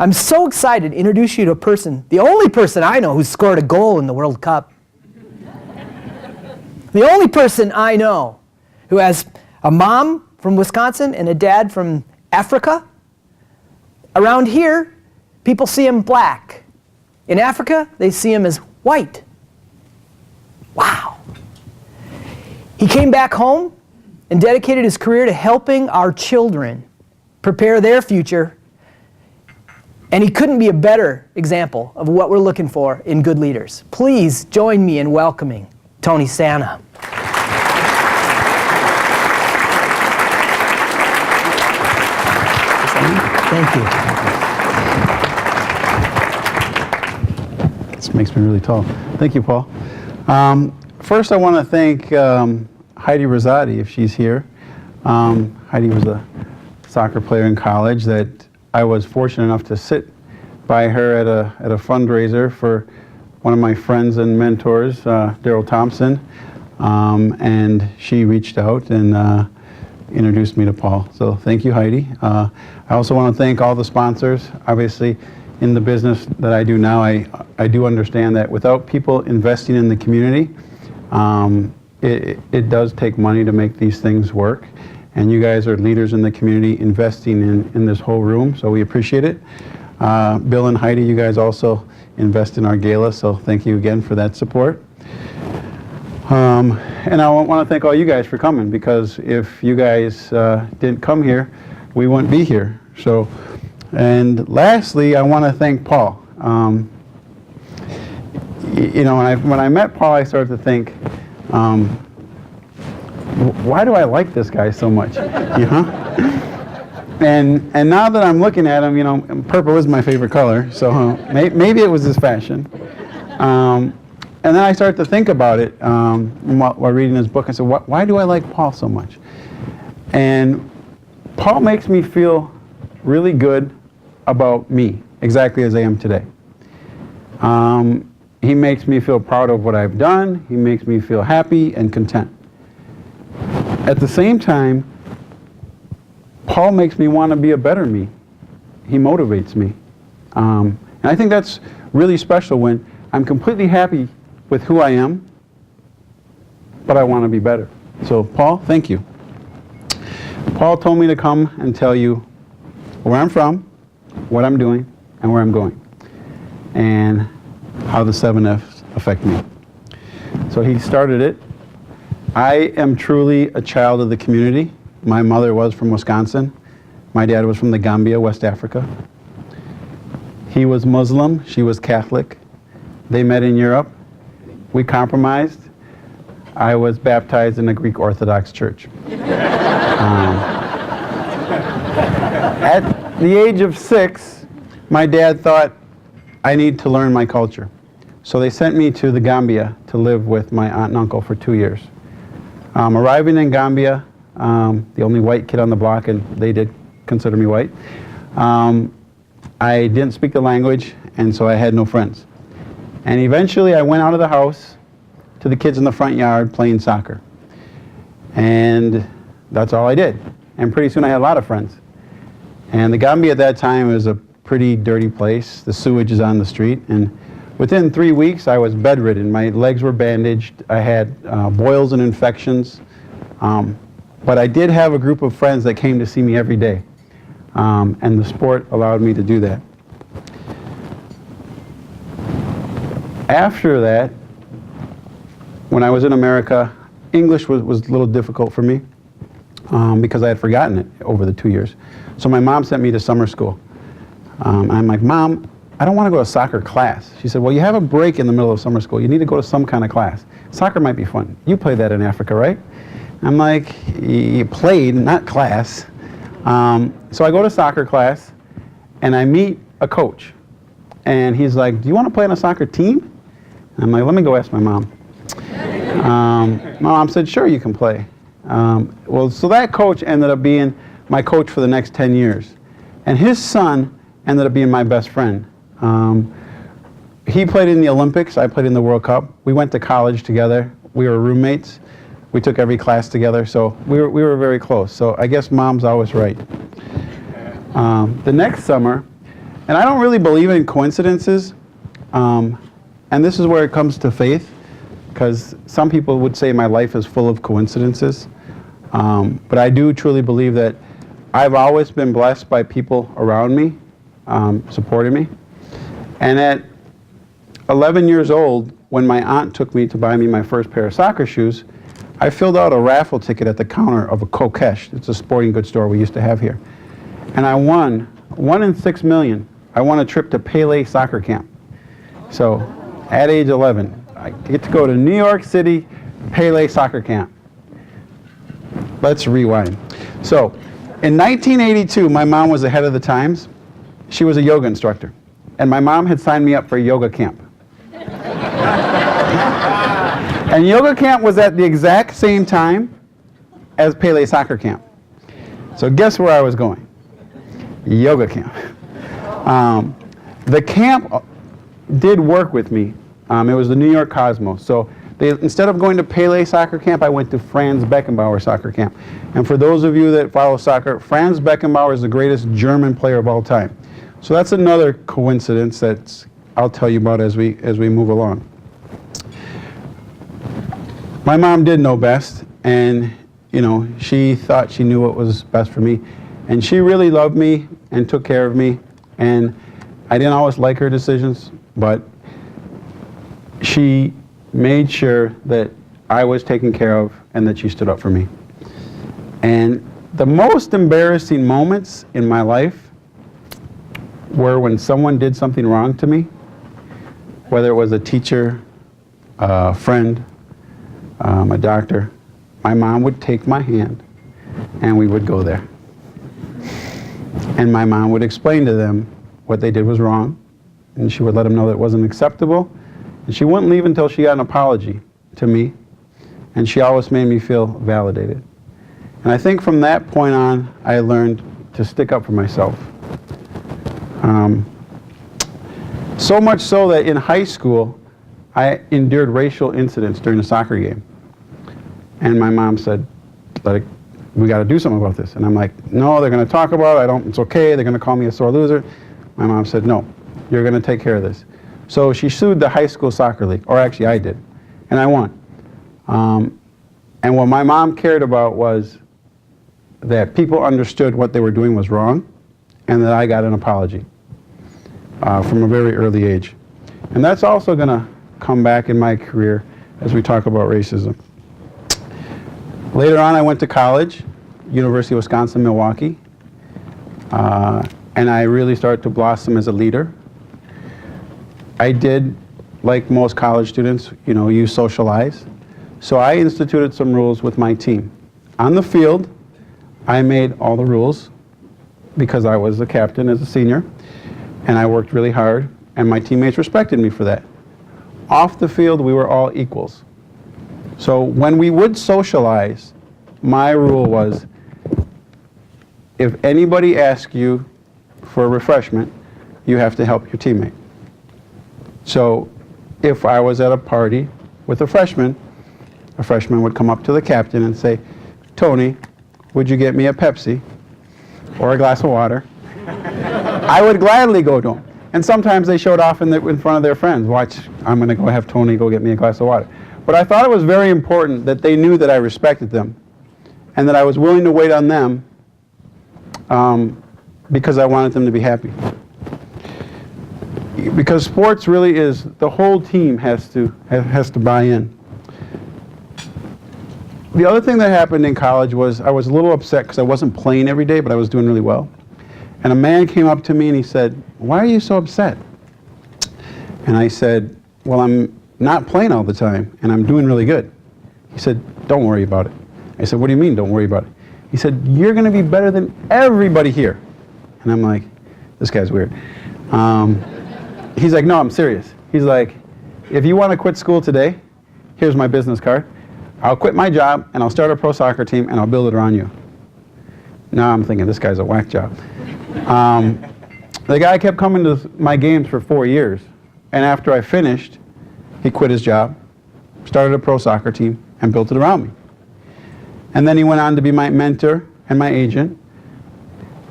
I'm so excited to introduce you to a person, the only person I know who's scored a goal in the World Cup. The only person I know who has a mom from Wisconsin and a dad from Africa. Around here, people see him black. In Africa, they see him as white. Wow. He came back home and dedicated his career to helping our children prepare their future. And he couldn't be a better example of what we're looking for in good leaders. Please join me in welcoming Tony Sanneh. Thank you. This makes me really tall. Thank you, Paul. First, I want to thank Heidi Rosati, if she's here. Heidi was a soccer player in college that I was fortunate enough to sit by her at a fundraiser for one of my friends and mentors, Daryl Thompson, and she reached out and introduced me to Paul. So thank you, Heidi. I also want to thank all the sponsors. Obviously, in the business that I do now, I do understand that without people investing in the community, it does take money to make these things work. And you guys are leaders in the community investing in this whole room, so we appreciate it. Bill and Heidi, you guys also invest in our gala, so thank you again for that support. And I want to thank all you guys for coming, because if you guys didn't come here, we wouldn't be here. So, and lastly, I want to thank Paul. You know, when I met Paul, I started to think, why do I like this guy so much? You know? And now that I'm looking at him, you know, purple is my favorite color, so maybe it was his fashion. And then I started to think about it while reading his book. I said, why do I like Paul so much? And Paul makes me feel really good about me, exactly as I am today. He makes me feel proud of what I've done. He makes me feel happy and content. At the same time, Paul makes me want to be a better me. He motivates me. And I think that's really special when I'm completely happy with who I am, but I want to be better. So Paul, thank you. Paul told me to come and tell you where I'm from, what I'm doing, and where I'm going, and how the 7 F's affect me. So he started it. I am truly a child of the community. My mother was from Wisconsin. My dad was from the Gambia, West Africa. He was Muslim, she was Catholic. They met in Europe. We compromised. I was baptized in a Greek Orthodox church. At the age of 6, my dad thought I need to learn my culture. So they sent me to the Gambia to live with my aunt and uncle for 2 years. Arriving in Gambia, the only white kid on the block, and they did consider me white, I didn't speak the language, and so I had no friends. And eventually I went out of the house to the kids in the front yard playing soccer. And that's all I did. And pretty soon I had a lot of friends. And the Gambia at that time was a pretty dirty place. The sewage is on the street. And within 3 weeks I was bedridden. My legs were bandaged. I had boils and infections. But I did have a group of friends that came to see me every day. And the sport allowed me to do that. After that, when I was in America, English was a little difficult for me because I had forgotten it over the 2 years. So my mom sent me to summer school. I'm like, Mom, I don't want to go to soccer class. She said, well, you have a break in the middle of summer school. You need to go to some kind of class. Soccer might be fun. You played that in Africa, right? I'm like, you played, not class. So I go to soccer class, and I meet a coach. And he's like, do you want to play on a soccer team? I'm like, let me go ask my mom. My mom said, sure, you can play. Well, so that coach ended up being my coach for the next 10 years. And his son ended up being my best friend. He played in the Olympics, I played in the World Cup. We went to college together. We were roommates. We took every class together, so we were very close. So I guess mom's always right. The next summer, And I don't really believe in coincidences. And this is where it comes to faith, because some people would say my life is full of coincidences. But I do truly believe that I've always been blessed by people around me, supporting me. And at 11 years old, when my aunt took me to buy me my first pair of soccer shoes, I filled out a raffle ticket at the counter of a Kokesh. It's a sporting goods store we used to have here. And I won, 1 in 6 million. I won a trip to Pele soccer camp. So at age 11, I get to go to New York City Pele soccer camp. Let's rewind. So in 1982, my mom was ahead of the times. She was a yoga instructor. And my mom had signed me up for a yoga camp. And yoga camp was at the exact same time as Pele soccer camp. So guess where I was going? Yoga camp. The camp did work with me. It was the New York Cosmos. So instead of going to Pele soccer camp, I went to Franz Beckenbauer soccer camp. And for those of you that follow soccer, Franz Beckenbauer is the greatest German player of all time. So that's another coincidence that I'll tell you about as we move along. My mom did know best, and she thought she knew what was best for me, and she really loved me and took care of me. And I didn't always like her decisions, but she made sure that I was taken care of and that she stood up for me. And the most embarrassing moments in my life were when someone did something wrong to me, whether it was a teacher, a friend, a doctor. My mom would take my hand and we would go there. And my mom would explain to them what they did was wrong, and she would let them know that it wasn't acceptable, and she wouldn't leave until she got an apology to me, and she always made me feel validated. And I think from that point on, I learned to stick up for myself. So much so that in high school, I endured racial incidents during a soccer game. And my mom said, we got to do something about this. And I'm like, no, they're going to talk about it. It's okay. They're going to call me a sore loser. My mom said, no, you're going to take care of this. So she sued the high school soccer league, or actually I did, and I won. And what my mom cared about was that people understood what they were doing was wrong, and that I got an apology from a very early age. And that's also going to come back in my career as we talk about racism. Later on, I went to college, University of Wisconsin-Milwaukee, and I really started to blossom as a leader. I did, like most college students, you socialize. So I instituted some rules with my team. On the field, I made all the rules because I was the captain as a senior, and I worked really hard, and my teammates respected me for that. Off the field, we were all equals. So when we would socialize, my rule was, if anybody asks you for a refreshment, you have to help your teammate. So if I was at a party with a freshman would come up to the captain and say, Tony, would you get me a Pepsi or a glass of water? I would gladly go to him. And sometimes they showed off in front of their friends. Watch, I'm going to go have Tony go get me a glass of water. But I thought it was very important that they knew that I respected them and that I was willing to wait on them because I wanted them to be happy. Because sports really is, the whole team has to buy in. The other thing that happened in college was I was a little upset because I wasn't playing every day, but I was doing really well. And a man came up to me and he said, why are you so upset? And I said, well, I'm not playing all the time and I'm doing really good. He said, don't worry about it. I said, what do you mean, don't worry about it? He said, you're going to be better than everybody here. And I'm like, this guy's weird. He's like, no, I'm serious. He's like, if you want to quit school today, here's my business card. I'll quit my job and I'll start a pro soccer team and I'll build it around you. Now I'm thinking, this guy's a whack job. The guy kept coming to my games for 4 years. And after I finished, he quit his job, started a pro soccer team, and built it around me. And then he went on to be my mentor and my agent.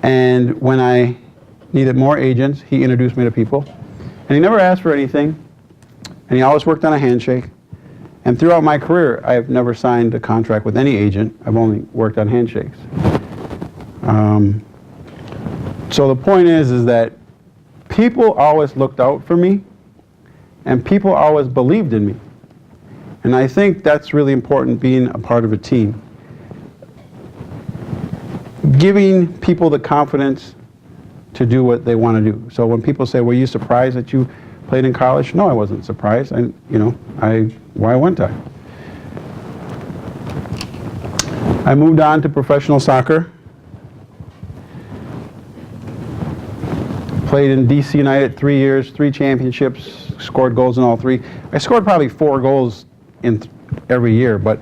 And when I needed more agents. He introduced me to people. And he never asked for anything. And he always worked on a handshake. And throughout my career, I've never signed a contract with any agent. I've only worked on handshakes. So the point is that people always looked out for me, and people always believed in me. And I think that's really important, being a part of a team. Giving people the confidence to do what they want to do. So when people say, were you surprised that you played in college? No, I wasn't surprised. Why wouldn't I? I moved on to professional soccer. Played in DC United 3 years, 3 championships, scored goals in all 3. I scored probably 4 goals in every year, but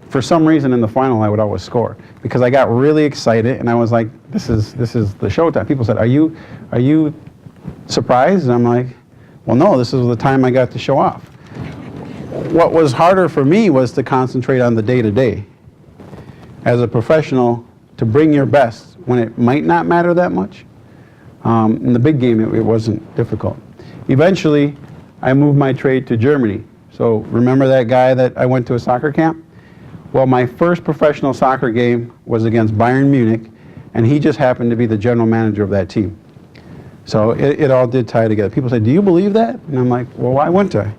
for some reason in the final I would always score because I got really excited and I was like, this is the showtime. People said, are you surprised? And I'm like, well, no, this is the time I got to show off. What was harder for me was to concentrate on the day-to-day. As a professional, to bring your best when it might not matter that much. In the big game, it wasn't difficult. Eventually, I moved my trade to Germany. So remember that guy that I went to a soccer camp? Well, my first professional soccer game was against Bayern Munich, and he just happened to be the general manager of that team. So it all did tie together. People say, do you believe that? And I'm like, well, why wouldn't I?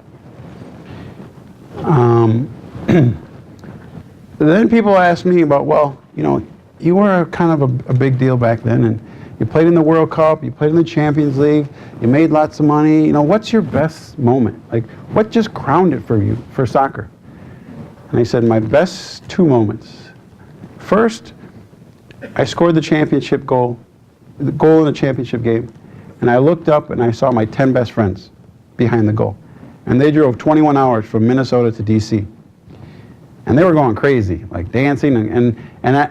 Then people ask me about, well, you were kind of a big deal back then, and you played in the World Cup, you played in the Champions League, you made lots of money. What's your best moment? Like, what just crowned it for you, for soccer? And I said, my best 2 moments. First, I scored the championship goal, the goal in the championship game, and I looked up and I saw my 10 best friends behind the goal. And they drove 21 hours from Minnesota to DC. And they were going crazy, like dancing, and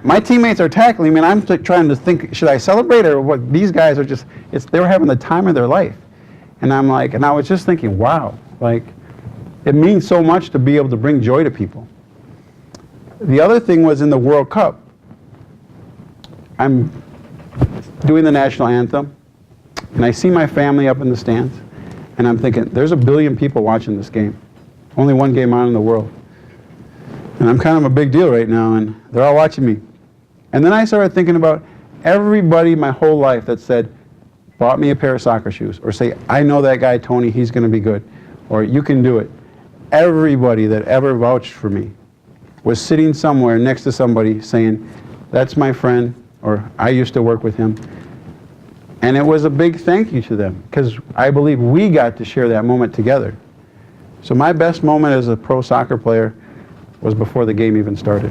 my teammates are tackling me, and I'm trying to think, should I celebrate or what? These guys are just, they were having the time of their life. And I'm like, and I was just thinking, wow, like, it means so much to be able to bring joy to people. The other thing was in the World Cup. I'm doing the national anthem, and I see my family up in the stands, and I'm thinking, there's 1 billion people watching this game. Only one game on in the world. And I'm kind of a big deal right now, and they're all watching me. And then I started thinking about everybody my whole life that said, bought me a pair of soccer shoes, or say, I know that guy, Tony, he's going to be good, or you can do it. Everybody that ever vouched for me was sitting somewhere next to somebody saying, that's my friend, or I used to work with him. And it was a big thank you to them, because I believe we got to share that moment together. So my best moment as a pro soccer player was before the game even started.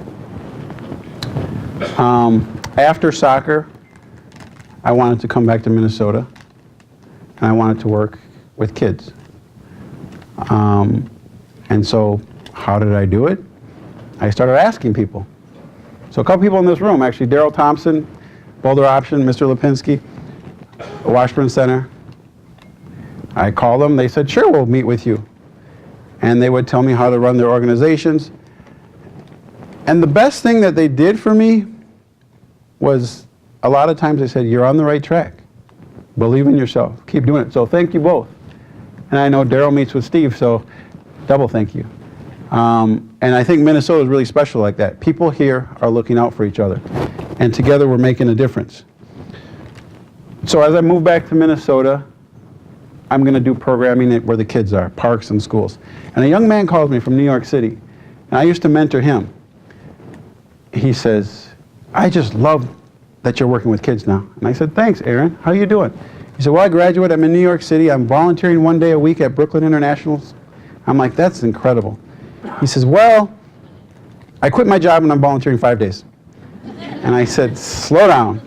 After soccer, I wanted to come back to Minnesota, and I wanted to work with kids. And so how did I do it? I started asking people. So a couple people in this room, actually, Daryl Thompson, Boulder Option, Mr. Lipinski, Washburn Center. I called them, they said, sure, we'll meet with you. And they would tell me how to run their organizations. And the best thing that they did for me was, a lot of times they said, you're on the right track. Believe in yourself. Keep doing it. So thank you both. And I know Daryl meets with Steve, so double thank you. And I think Minnesota is really special like that. People here are looking out for each other. And together we're making a difference. So as I move back to Minnesota, I'm going to do programming where the kids are, parks and schools. And a young man calls me from New York City, and I used to mentor him. He says, I just love that you're working with kids now. And I said, thanks, Aaron. How are you doing? He said, well, I graduated. I'm in New York City. I'm volunteering 1 day a week at Brooklyn Internationals. I'm like, that's incredible. He says, well, I quit my job and I'm volunteering 5 days. And I said, slow down.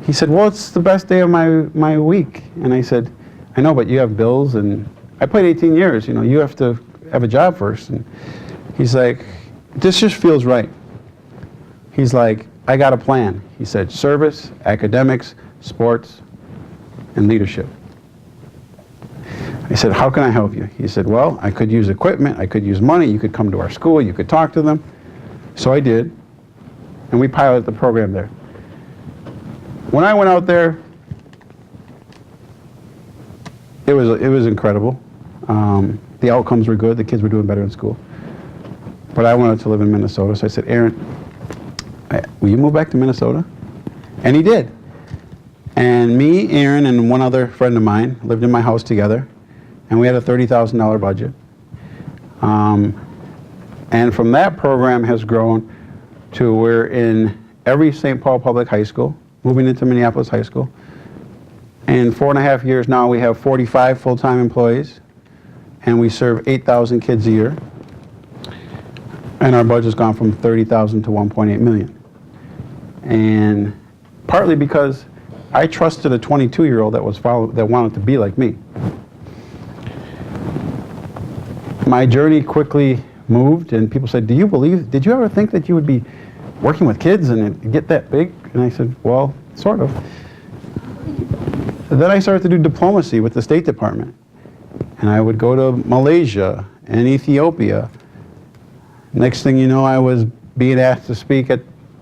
He said, well, it's the best day of my week. And I said, I know, but you have bills, and I played 18 years. You have to have a job first. And he's like, this just feels right. He's like, I got a plan. He said, service, academics, sports, and leadership. I said, how can I help you? He said, well, I could use equipment, I could use money, you could come to our school, you could talk to them. So I did, and we piloted the program there. When I went out there, it was incredible. The outcomes were good. The kids were doing better in school. But I wanted to live in Minnesota, so I said, Aaron, will you move back to Minnesota? And he did. And me, Aaron, and one other friend of mine lived in my house together, and we had a $30,000 budget. And from that program has grown to we're in every St. Paul public high school, moving into Minneapolis High School. In 4.5 years now, we have 45 full-time employees, and we serve 8,000 kids a year. And our budget's gone from 30,000 to 1.8 million. And partly because I trusted a 22-year-old that wanted to be like me. My journey quickly moved, and people said, did you ever think that you would be working with kids and get that big? And I said, well, sort of. Then I started to do diplomacy with the State Department. And I would go to Malaysia and Ethiopia. Next thing you know, I was being asked to speak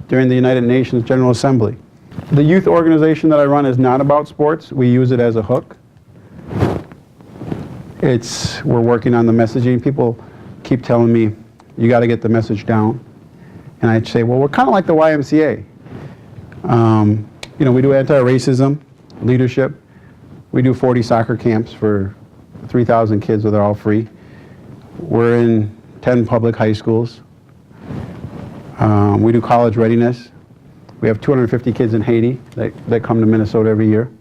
during the United Nations General Assembly. The youth organization that I run is not about sports. We use it as a hook. We're working on the messaging. People keep telling me, you got to get the message down. And I'd say, well, we're kind of like the YMCA. We do anti-racism, leadership. We do 40 soccer camps for 3,000 kids that are all free. We're in 10 public high schools. We do college readiness. We have 250 kids in Haiti that come to Minnesota every year.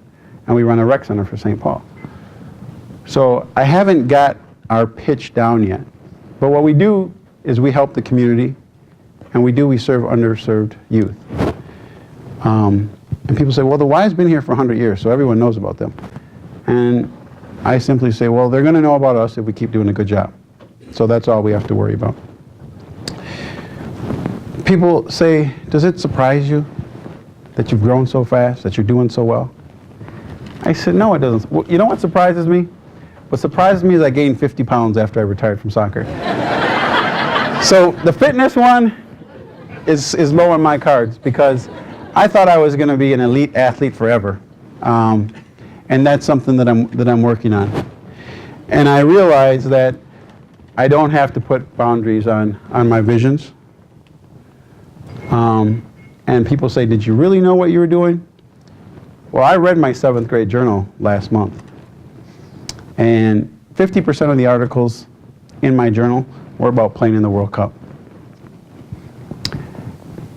And we run a rec center for St. Paul. So I haven't got our pitch down yet. But what we do is we help the community, and we serve underserved youth. And people say, well, the Y's been here for 100 years, so everyone knows about them. And I simply say, well, they're going to know about us if we keep doing a good job. So that's all we have to worry about. People say, does it surprise you that you've grown so fast, that you're doing so well? I said, no, it doesn't. Well, you know what surprises me? What surprises me is I gained 50 pounds after I retired from soccer. So the fitness one is low on my cards because I thought I was going to be an elite athlete forever. And that's something that I'm working on. And I realize that I don't have to put boundaries on my visions. And people say, did you really know what you were doing? Well, I read my 7th grade journal last month. And 50% of the articles in my journal were about playing in the World Cup.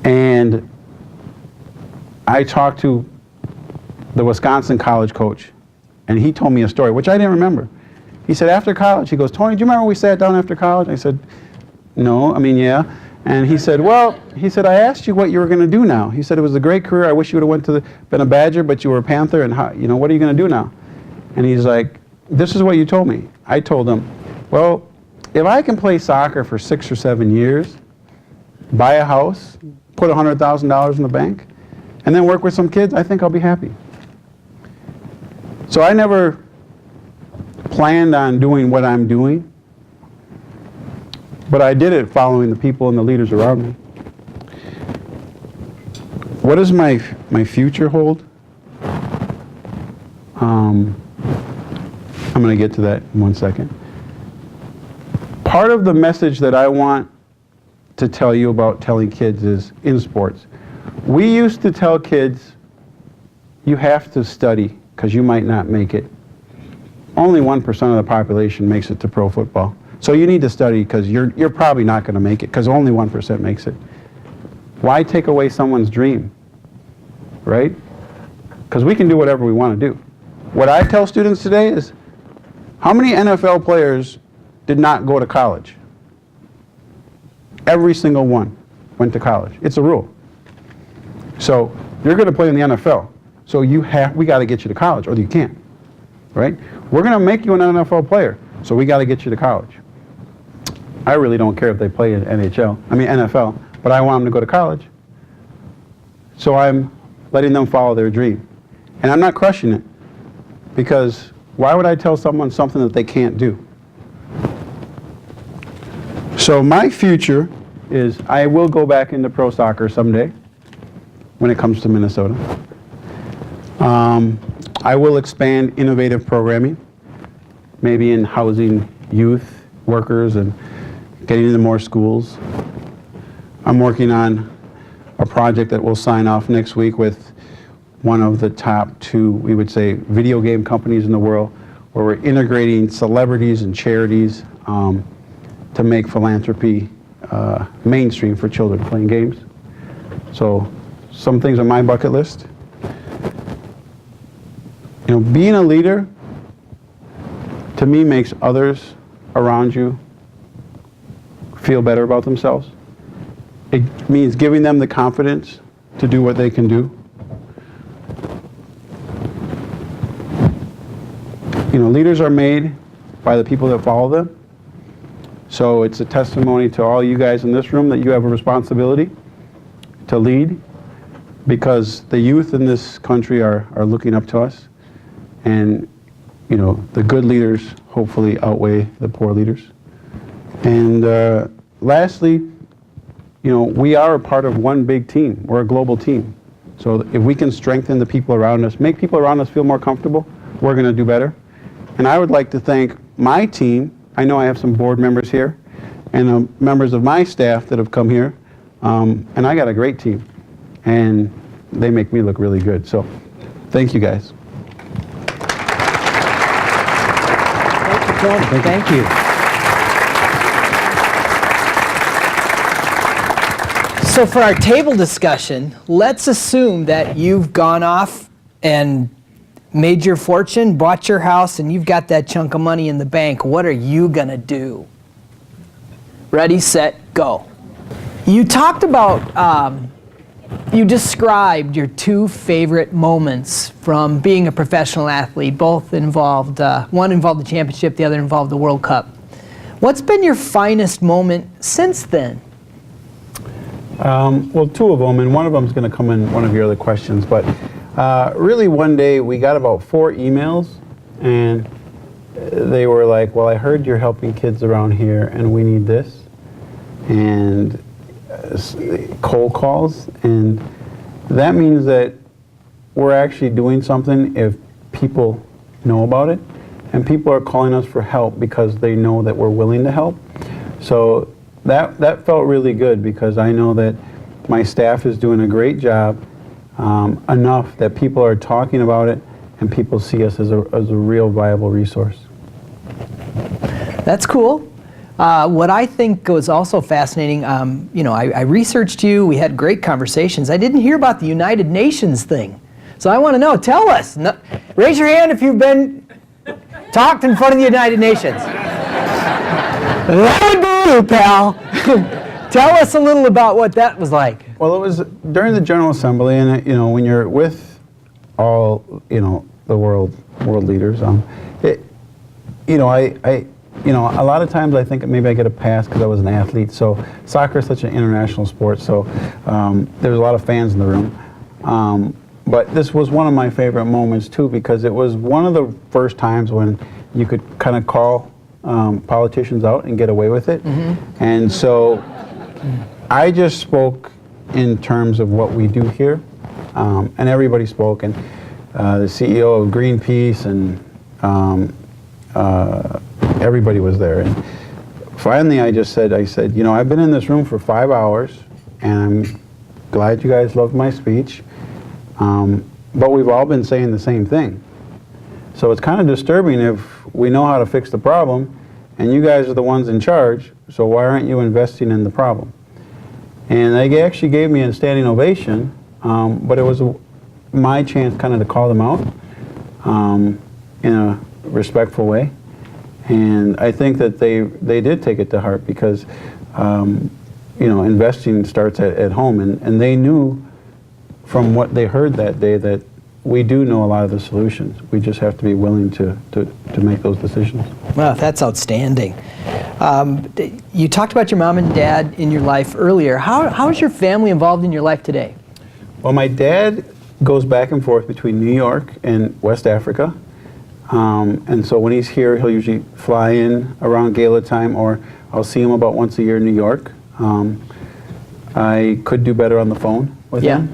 And I talked to the Wisconsin college coach, and he told me a story, which I didn't remember. He said, after college, he goes, Tony, do you remember when we sat down after college? I said, no, yeah. And he said, I asked you what you were going to do now. He said, it was a great career. I wish you would have been a Badger, but you were a Panther, and what are you going to do now? And he's like, this is what you told me. I told him, well, if I can play soccer for 6 or 7 years, buy a house, put $100,000 in the bank, and then work with some kids, I think I'll be happy. So I never planned on doing what I'm doing, but I did it following the people and the leaders around me. What does my future hold? I'm going to get to that in 1 second. Part of the message that I want to tell you about telling kids is in sports. We used to tell kids, you have to study because you might not make it. Only 1% of the population makes it to pro football. So you need to study because you're probably not going to make it because only 1% makes it. Why take away someone's dream, right? Because we can do whatever we want to do. What I tell students today is, how many NFL players did not go to college? Every single one went to college. It's a rule. So you're going to play in the NFL. So we got to get you to college, or you can't, right? We're going to make you an NFL player, so we got to get you to college. I really don't care if they play in NFL, but I want them to go to college. So I'm letting them follow their dream. And I'm not crushing it, because why would I tell someone something that they can't do? So my future is I will go back into pro soccer someday when it comes to Minnesota. I will expand innovative programming. maybe in housing youth workers and getting into more schools. I'm working on a project that we'll sign off next week with one of the top 2, we would say, video game companies in the world, where we're integrating celebrities and charities to make philanthropy mainstream for children playing games. So some things on my bucket list. You know, being a leader, to me, makes others around you feel better about themselves. It means giving them the confidence to do what they can do. You know, leaders are made by the people that follow them. So it's a testimony to all you guys in this room that you have a responsibility to lead, because the youth in this country are looking up to us. And, you know, the good leaders hopefully outweigh the poor leaders. And lastly, you know, we are a part of one big team. We're a global team. So if we can strengthen the people around us, make people around us feel more comfortable, we're going to do better. And I would like to thank my team. I know I have some board members here and members of my staff that have come here. And I got a great team. And they make me look really good. So thank you guys. Thank you. So for our table discussion, let's assume that you've gone off and made your fortune, bought your house, and you've got that chunk of money in the bank. What are you going to do? Ready, set, go. You talked about, you described your 2 favorite moments from being a professional athlete. Both involved, one involved the championship, the other involved the World Cup. What's been your finest moment since then? Well, 2 of them, and one of them is going to come in one of your other questions. But really, one day we got about 4 emails, and they were like, well, I heard you're helping kids around here, and we need this. And cold calls, and that means that we're actually doing something if people know about it, and people are calling us for help because they know that we're willing to help. So that felt really good, because I know that my staff is doing a great job, enough that people are talking about it and people see us as a real viable resource. That's cool. What I think was also fascinating, you know, I researched you, we had great conversations. I didn't hear about the United Nations thing. So I want to know, tell us. No, raise your hand if you've been talked in front of the United Nations. Pal. Tell us a little about what that was like. Well, it was during the General Assembly, and you know, when you're with all, you know, the world leaders, you know, you know, a lot of times I think maybe I get a pass because I was an athlete. So soccer is such an international sport, so there's a lot of fans in the room. But this was one of my favorite moments too, because it was one of the first times when you could kind of call politicians out and get away with it. Mm-hmm. And so I just spoke in terms of what we do here, and everybody spoke, and the CEO of Greenpeace and everybody was there. And finally I said, you know, I've been in this room for 5 hours, and I'm glad you guys loved my speech, but we've all been saying the same thing. So it's kind of disturbing if we know how to fix the problem, and you guys are the ones in charge, so why aren't you investing in the problem? And they actually gave me a standing ovation, but it was my chance kind of to call them out in a respectful way. And I think that they did take it to heart, because you know, investing starts at home, and they knew from what they heard that day that we do know a lot of the solutions. We just have to be willing to make those decisions. Wow, that's outstanding. You talked about your mom and dad in your life earlier. How is your family involved in your life today? Well, my dad goes back and forth between New York and West Africa. And so when he's here, he'll usually fly in around gala time, or I'll see him about once a year in New York. I could do better on the phone with him.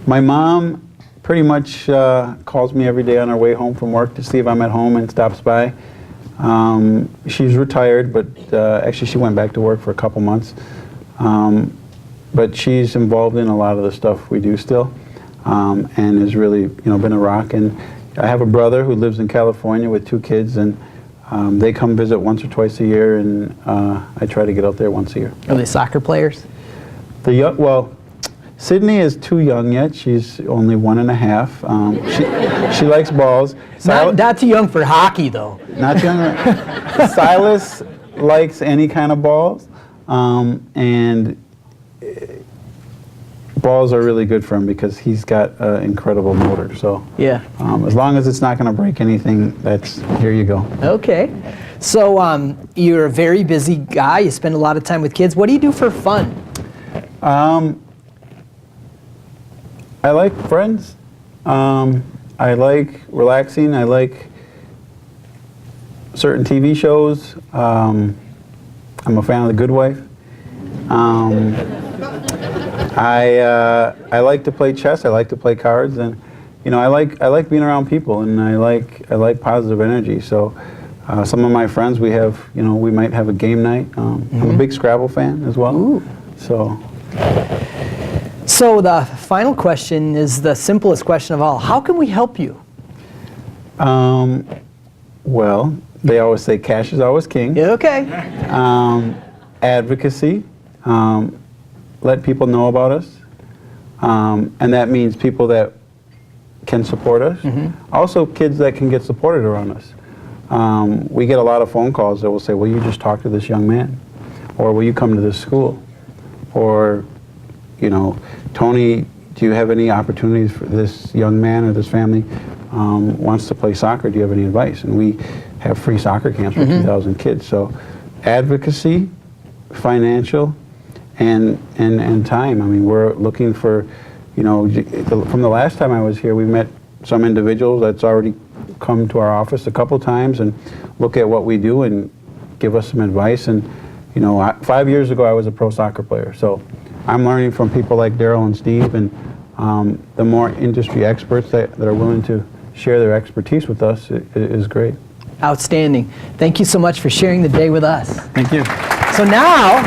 My mom pretty much calls me every day on her way home from work to see if I'm at home and stops by. She's retired, but actually she went back to work for a couple months. But she's involved in a lot of the stuff we do still, and has really, been a rock. And I have a brother who lives in California with 2 kids, and they come visit once or twice a year, and I try to get out there once a year. Are they soccer players? Well, Sydney is too young yet. She's only 1.5. She likes balls. Not too young for hockey, though. Not too young. Silas likes any kind of balls, and balls are really good for him because he's got an incredible motor. So yeah, as long as it's not going to break anything, here you go. Okay. So you're a very busy guy. You spend a lot of time with kids. What do you do for fun? I like friends. I like relaxing. I like certain TV shows. I'm a fan of The Good Wife. I like to play chess. I like to play cards, and I like being around people, and I like positive energy. So some of my friends, we might have a game night. I'm a big Scrabble fan as well. Ooh. So the final question is the simplest question of all. How can we help you? Well, they always say cash is always king. Okay. Advocacy. Let people know about us. And that means people that can support us. Also kids that can get supported around us. We get a lot of phone calls that will say, will you just talk to this young man? Or will you come to this school? Or, Tony, do you have any opportunities for this young man or this family wants to play soccer? Do you have any advice? And we have free soccer camps for 2,000 kids. So advocacy, financial, and time. I mean, we're looking for, from the last time I was here, we met some individuals that's already come to our office a couple times and look at what we do and give us some advice. And 5 years ago I was a pro soccer player, so I'm learning from people like Daryl and Steve, and the more industry experts that are willing to share their expertise with us is great. Outstanding. Thank you so much for sharing the day with us. Thank you. So now